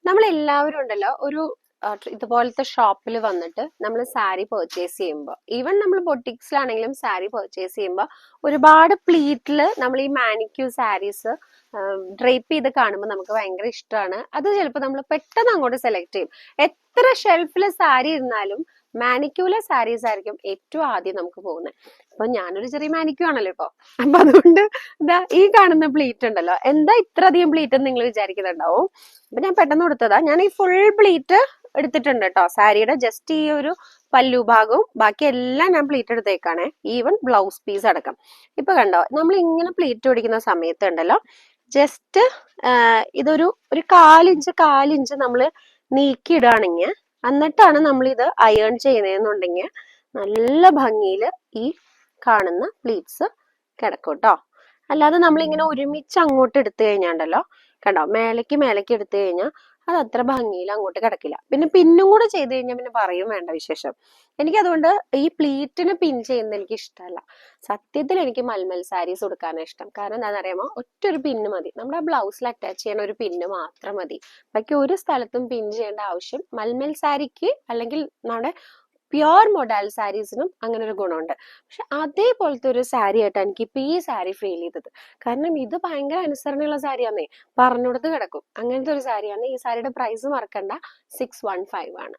നമ്മളെല്ലാവരും ഉണ്ടല്ലോ ഒരു ഇതുപോലത്തെ ഷോപ്പിൽ വന്നിട്ട് നമ്മൾ സാരി പർച്ചേസ് ചെയ്യുമ്പോൾ, ഈവൻ നമ്മൾ ബൊട്ടിക്സിലാണെങ്കിലും സാരി പർച്ചേസ് ചെയ്യുമ്പോൾ ഒരുപാട് പ്ലീറ്റിൽ നമ്മൾ ഈ മാനിക്യൂ സാരീസ് ഡ്രേപ്പ് ചെയ്ത് കാണുമ്പോൾ നമുക്ക് ഭയങ്കര ഇഷ്ടമാണ്. അത് ചിലപ്പോൾ നമ്മൾ പെട്ടെന്ന് അങ്ങോട്ട് സെലക്ട് ചെയ്യും. എത്ര ഷെൽഫിൽ സാരി ഇരുന്നാലും മാനിക്യൂലെ സാരീസ് ആയിരിക്കും ഏറ്റവും ആദ്യം നമുക്ക് പോകുന്നത്. അപ്പൊ ഞാനൊരു ചെറിയ മാനിക്യൂ ആണല്ലോ ഇപ്പൊ, അപ്പൊ അതുകൊണ്ട് ഇതാ ഈ കാണുന്ന പ്ലീറ്റ് ഉണ്ടല്ലോ, എന്താ ഇത്ര അധികം പ്ലീറ്റ് എന്ന് നിങ്ങൾ വിചാരിക്കുന്നുണ്ടാവും. അപ്പൊ ഞാൻ പെട്ടെന്ന് കൊടുത്തതാ. ഞാൻ ഈ ഫുൾ പ്ലീറ്റ് എടുത്തിട്ടുണ്ട് കേട്ടോ. സാരിയുടെ ജസ്റ്റ് ഈ ഒരു പല്ലു ഭാഗവും ബാക്കി എല്ലാം ഞാൻ പ്ലീറ്റ് എടുത്തേക്കാണേ, ഈവൻ ബ്ലൗസ് പീസ് അടക്കം. ഇപ്പൊ കണ്ടോ, നമ്മൾ ഇങ്ങനെ പ്ലീറ്റ് പിടിക്കുന്ന സമയത്ത് ഉണ്ടല്ലോ, ജസ്റ്റ് ഇതൊരു കാലിഞ്ച് നമ്മൾ നീക്കിയിടുകയാണെങ്കിൽ, എന്നിട്ടാണ് നമ്മൾ ഇത് അയേൺ ചെയ്യുന്നതെന്നുണ്ടെങ്കിൽ നല്ല ഭംഗിയിൽ ഈ കാണുന്ന പ്ലീറ്റ്സ് കിടക്കും കേട്ടോ. അല്ലാതെ നമ്മളിങ്ങനെ ഒരുമിച്ച് അങ്ങോട്ട് എടുത്തു കഴിഞ്ഞാണ്ടല്ലോ, കണ്ടോ, മേലേക്ക് എടുത്തു കഴിഞ്ഞാൽ അത് അത്ര ഭംഗിയിൽ അങ്ങോട്ട് കിടക്കില്ല. പിന്നെ പിന്നും കൂടെ ചെയ്ത് കഴിഞ്ഞാൽ പിന്നെ പറയും വേണ്ട വിശേഷം. എനിക്കതുകൊണ്ട് ഈ പ്ലീറ്റിന് പിൻ ചെയ്യുന്നത് എനിക്ക് ഇഷ്ടമല്ല. സത്യത്തിൽ എനിക്ക് മൽമൽ സാരീസ് കൊടുക്കാനാണ് ഇഷ്ടം. കാരണം എന്താണെന്നറിയാമോ, ഒറ്റൊരു പിന്ന് മതി. നമ്മുടെ ആ ബ്ലൗസിൽ അറ്റാച്ച് ചെയ്യണ ഒരു പിന്ന് മാത്രം മതി. ബാക്കി ഒരു സ്ഥലത്തും പിൻ ചെയ്യേണ്ട ആവശ്യം മൽമൽ സാരിക്ക് അല്ലെങ്കിൽ നമ്മുടെ പ്യുവർ മൊഡാൽ സാരീസിനും അങ്ങനെ ഒരു ഗുണമുണ്ട്. പക്ഷെ അതേപോലത്തെ ഒരു സാരി ആയിട്ടാണ് എനിക്ക് ഇപ്പൊ ഈ സാരി ഫീൽ ചെയ്തത്. കാരണം ഇത് ഭയങ്കര അനുസരണയുള്ള സാരിയാന്നേ, പറഞ്ഞുകൊടുത്ത് കിടക്കും. അങ്ങനത്തെ ഒരു സാരിയാണ്. ഈ സാരിയുടെ പ്രൈസ് മറക്കണ്ട, 615 ആണ്.